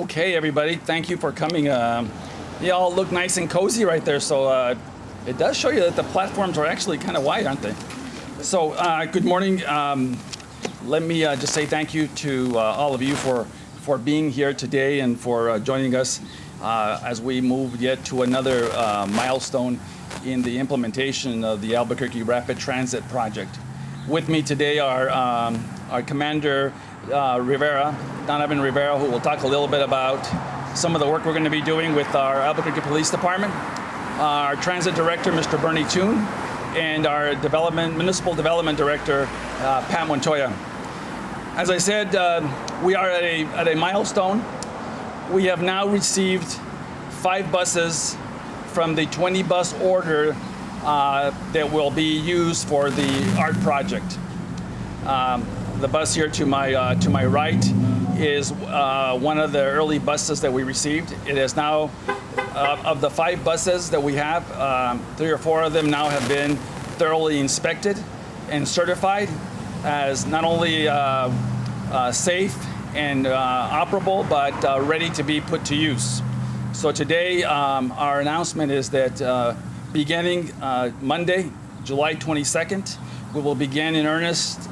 Okay, everybody, thank you for coming. You all look nice and cozy right there, so it does show you that the platforms are actually kind of wide, aren't they? So, good morning. Let me just say thank you to all of you for being here today and for joining us as we move yet to another milestone in the implementation of the Albuquerque Rapid Transit Project. With me today are our Commander Rivera, Donovan Rivera, who will talk a little bit about some of the work we're going to be doing with our Albuquerque Police Department, our Transit Director, Mr. Bernie Toon, and our Municipal Development Director, Pat Montoya. As I said, we are at a milestone. We have now received 5 buses from the 20 bus order that will be used for the art project. The bus here to my right is one of the early buses that we received. It is now, of the 5 buses that we have, 3 or 4 of them now have been thoroughly inspected and certified as not only safe and operable, but ready to be put to use. So today, our announcement is that beginning Monday, July 22nd, we will begin in earnest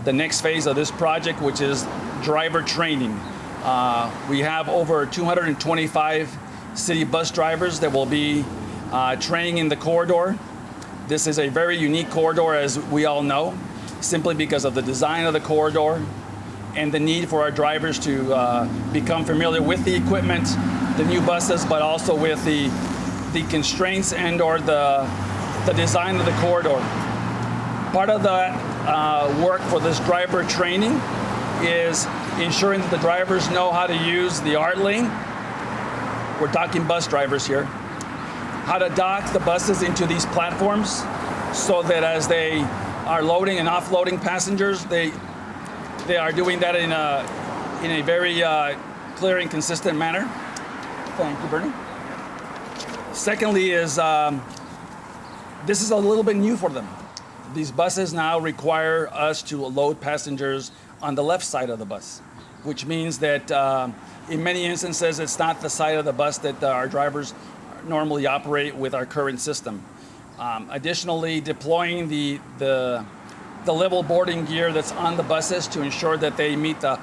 the next phase of this project, which is driver training. We have over 225 city bus drivers that will be training in the corridor. This is a very unique corridor, as we all know, simply because of the design of the corridor and the need for our drivers to become familiar with the equipment, the new buses, but also with the constraints and or the design of the corridor. Part of the work for this driver training is ensuring that the drivers know how to use the ART lane. We're talking bus drivers here. How to dock the buses into these platforms so that as they are loading and offloading passengers, they are doing that in a very clear and consistent manner. Thank you, Bernie. Secondly is, this is a little bit new for them. These buses now require us to load passengers on the left side of the bus, which means that in many instances, it's not the side of the bus that our drivers normally operate with our current system. Additionally, deploying the level boarding gear that's on the buses to ensure that they meet that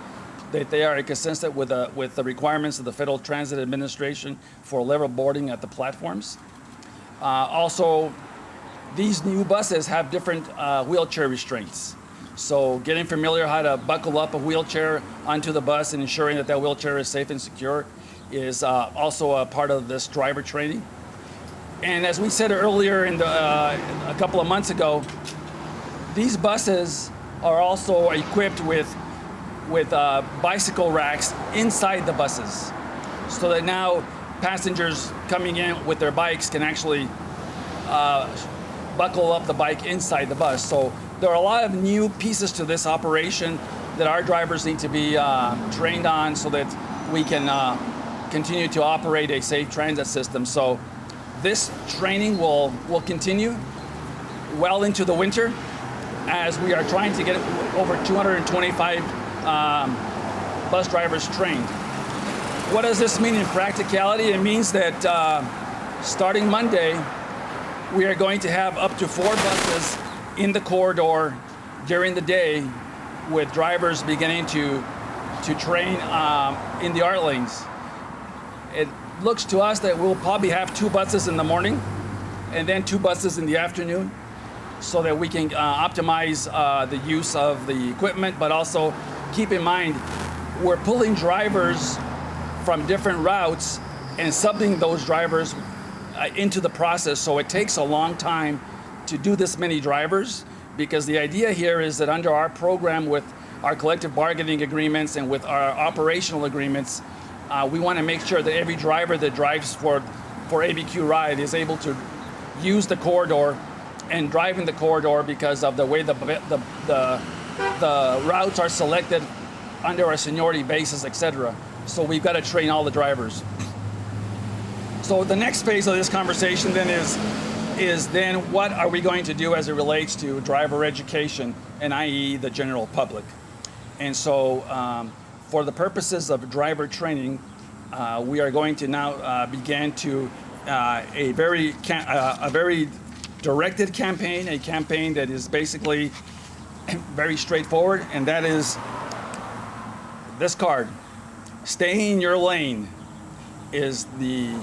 they are consistent with the requirements of the Federal Transit Administration for level boarding at the platforms. Also, these new buses have different wheelchair restraints. So getting familiar how to buckle up a wheelchair onto the bus and ensuring that wheelchair is safe and secure is also a part of this driver training. And as we said earlier a couple of months ago, these buses are also equipped with bicycle racks inside the buses, so that now passengers coming in with their bikes can actually buckle up the bike inside the bus. So there are a lot of new pieces to this operation that our drivers need to be trained on so that we can continue to operate a safe transit system. So this training will continue well into the winter as we are trying to get over 225 bus drivers trained. What does this mean in practicality? It means that starting Monday, we are going to have up to 4 buses in the corridor during the day, with drivers beginning to train in the ART lanes. It looks to us that we'll probably have 2 buses in the morning and then 2 buses in the afternoon, so that we can optimize the use of the equipment, but also keep in mind we're pulling drivers from different routes and subbing those drivers into the process. So it takes a long time to do this many drivers, because the idea here is that under our program with our collective bargaining agreements and with our operational agreements, we want to make sure that every driver that drives for ABQ Ride is able to use the corridor and drive in the corridor because of the way the routes are selected under our seniority basis, etc. So we've got to train all the drivers. So the next phase of this conversation then is then what are we going to do as it relates to driver education, and i.e. the general public. And so for the purposes of driver training, we are going to now begin to a very directed campaign, a campaign that is basically very straightforward, and that is this card. Stay in your lane is the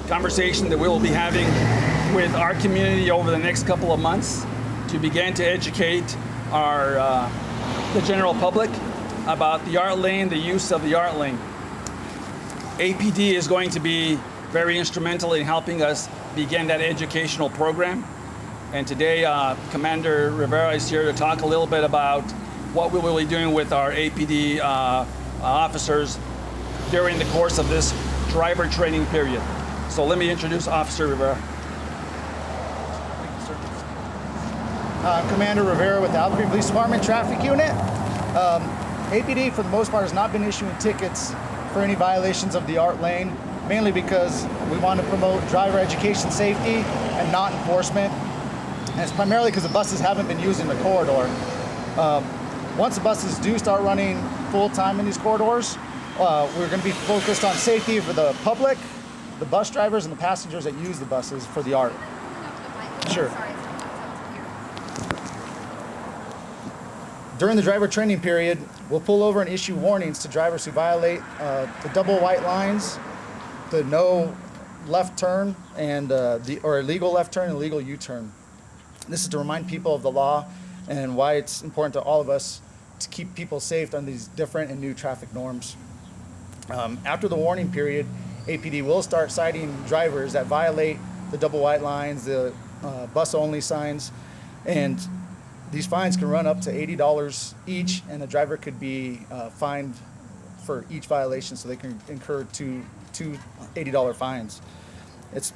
conversation that we will be having with our community over the next couple of months to begin to educate the general public about the art lane, the use of the art lane. APD is going to be very instrumental in helping us begin that educational program. And today, Commander Rivera is here to talk a little bit about what we will be doing with our APD officers during the course of this driver training period. So let me introduce Officer Rivera. I'm Commander Rivera with the Albuquerque Police Department Traffic Unit. APD, for the most part, has not been issuing tickets for any violations of the art lane, mainly because we want to promote driver education safety and not enforcement. And it's primarily because the buses haven't been using the corridor. Once the buses do start running full-time in these corridors, we're going to be focused on safety for the public, the bus drivers, and the passengers that use the buses for the art. Sure. During the driver training period, we'll pull over and issue warnings to drivers who violate the double white lines, the no left turn, and or illegal left turn and illegal U-turn. This is to remind people of the law and why it's important to all of us to keep people safe on these different and new traffic norms. After the warning period, APD will start citing drivers that violate the double white lines, the bus-only signs, and these fines can run up to $80 each, and the driver could be fined for each violation, so they can incur two $80 fines. It's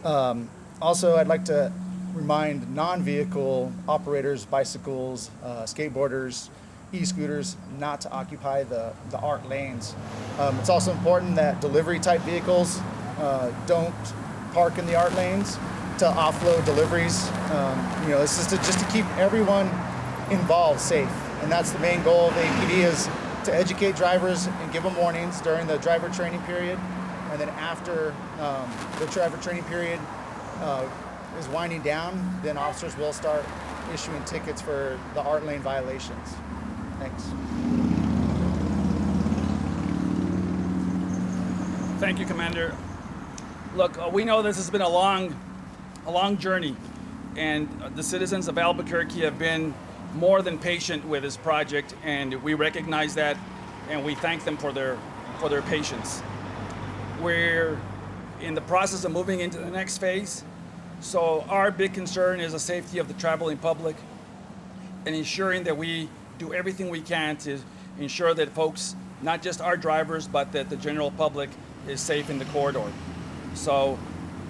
also, I'd like to remind non-vehicle operators, bicycles, skateboarders, e-scooters, not to occupy the art lanes. It's also important that delivery type vehicles don't park in the art lanes to offload deliveries. This is just to keep everyone involved safe, and that's the main goal of APD, is to educate drivers and give them warnings during the driver training period, and then after the driver training period is winding down, then officers will start issuing tickets for the art lane violations. Thanks. Thank you, Commander. Look, we know this has been a long journey, and the citizens of Albuquerque have been more than patient with this project, and we recognize that, and we thank them for their patience. We're in the process of moving into the next phase, so our big concern is the safety of the traveling public and ensuring that we do everything we can to ensure that folks, not just our drivers, but that the general public is safe in the corridor. So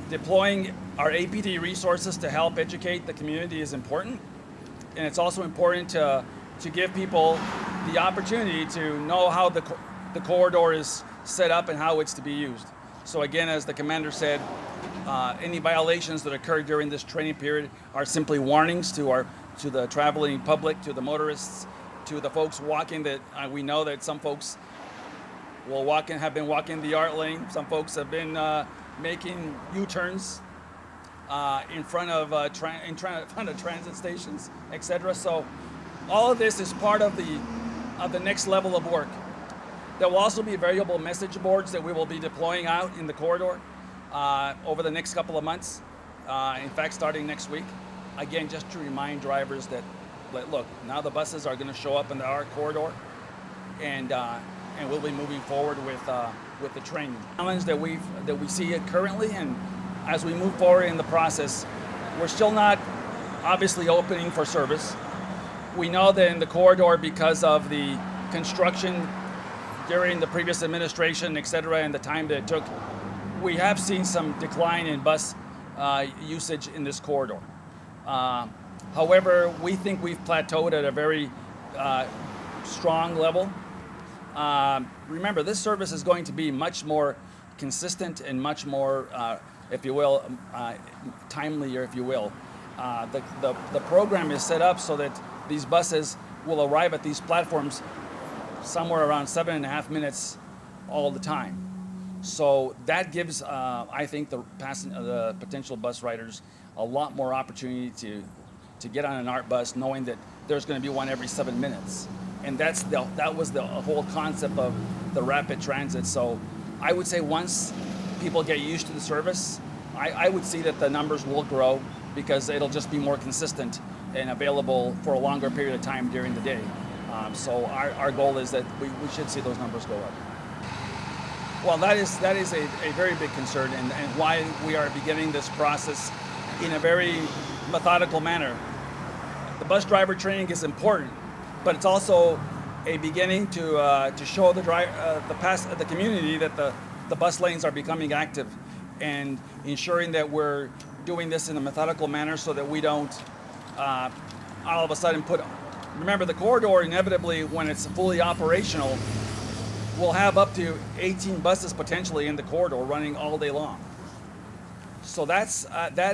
deploying our APD resources to help educate the community is important. And it's also important to give people the opportunity to know how the corridor is set up and how it's to be used. So again, as the commander said, any violations that occur during this training period are simply warnings to the traveling public, to the motorists, to the folks walking. That we know that some folks have been walking the art lane. Some folks have been making U-turns in front of transit stations, etc. So all of this is part of the next level of work. There will also be variable message boards that we will be deploying out in the corridor over the next couple of months. In fact, starting next week. Again, just to remind drivers that, look, now the buses are going to show up in our corridor, and we'll be moving forward with the training. Challenge that we see it currently, and as we move forward in the process, we're still not obviously opening for service. We know that in the corridor, because of the construction during the previous administration, et cetera, and the time that it took, we have seen some decline in bus usage in this corridor. However, we think we've plateaued at a very strong level. Remember, this service is going to be much more consistent and much more, if you will, timelier, if you will. The program is set up so that these buses will arrive at these platforms somewhere around 7.5 minutes all the time. So that gives, I think, the potential bus riders a lot more opportunity to get on an ART bus, knowing that there's going to be one every 7 minutes, and that was the whole concept of the rapid transit. So I would say once people get used to the service, I would see that the numbers will grow because it'll just be more consistent and available for a longer period of time during the day. So our goal is that we should see those numbers go up. Well, that is a very big concern, and why we are beginning this process in a very methodical manner. The bus driver training is important, but it's also a beginning to show the community that the bus lanes are becoming active, and ensuring that we're doing this in a methodical manner so that we don't all of a sudden remember, the corridor inevitably, when it's fully operational, will have up to 18 buses potentially in the corridor running all day long. So that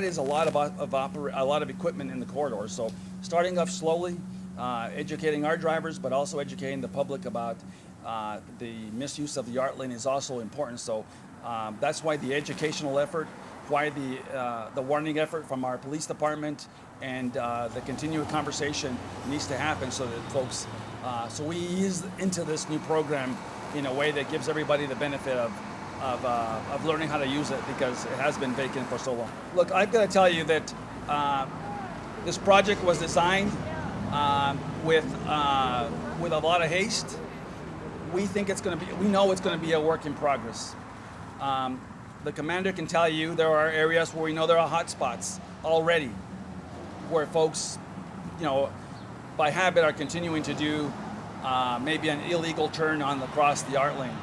is a lot of equipment in the corridor. So starting off slowly, educating our drivers, but also educating the public about the misuse of the ART lane is also important. So that's why the educational effort, why the warning effort from our police department, and the continued conversation needs to happen, so that folks, so we ease into this new program in a way that gives everybody the benefit of learning how to use it, because it has been vacant for so long. Look, I've got to tell you that this project was designed with a lot of haste. We know it's going to be a work in progress. The commander can tell you there are areas where we know there are hot spots already, where folks, by habit are continuing to do maybe an illegal turn across the ART lane.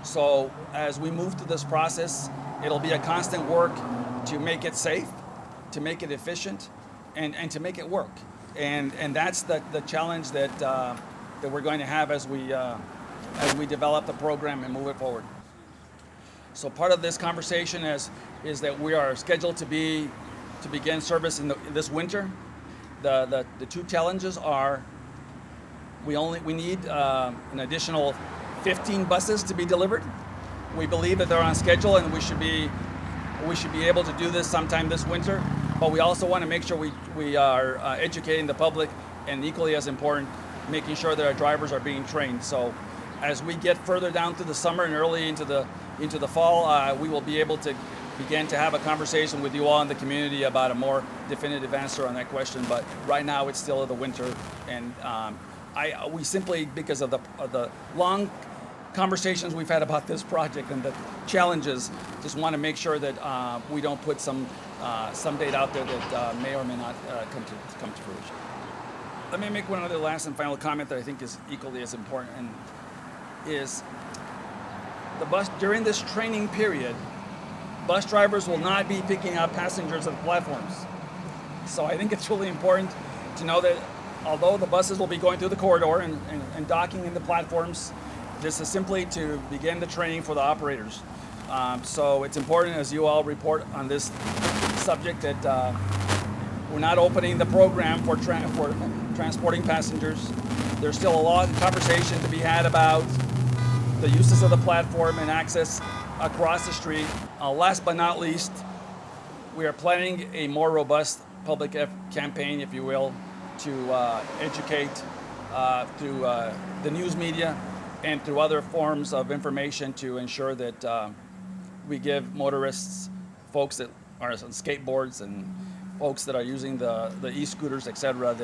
So as we move through this process, it'll be a constant work to make it safe, to make it efficient, and to make it work. And that's the challenge that we're going to have as we develop the program and move it forward. So part of this conversation is that we are scheduled to begin service in this winter. The two challenges are we need an additional 15 buses to be delivered. We believe that they're on schedule, and we should be able to do this sometime this winter. But we also want to make sure we are educating the public, and equally as important, making sure that our drivers are being trained. So as we get further down through the summer and early into the fall, we will be able to begin to have a conversation with you all in the community about a more definitive answer on that question. But right now, it's still the winter, and we simply, because of the long conversations we've had about this project and the challenges, just want to make sure that we don't put some date out there that may or may not come to fruition. Let me make one other last and final comment that I think is equally as important, and is during this training period, bus drivers will not be picking up passengers at the platforms. So I think it's really important to know that although the buses will be going through the corridor and docking in the platforms, this is simply to begin the training for the operators. So it's important, as you all report on this subject, that we're not opening the program for transporting passengers. There's still a lot of conversation to be had about the uses of the platform and access across the street. Last but not least, we are planning a more robust public campaign, if you will, to educate through the news media and through other forms of information to ensure that we give motorists, folks that are on skateboards and folks that are using the e-scooters, etc.,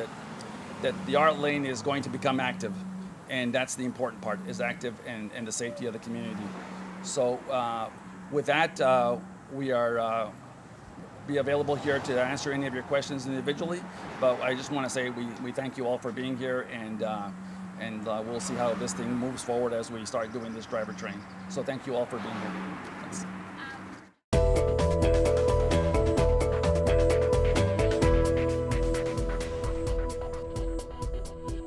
that the ART lane is going to become active. And that's the important part, is active and the safety of the community. So with that, we are be available here to answer any of your questions individually. But I just want to say we thank you all for being here, and we'll see how this thing moves forward as we start doing this driver training. So thank you all for being here.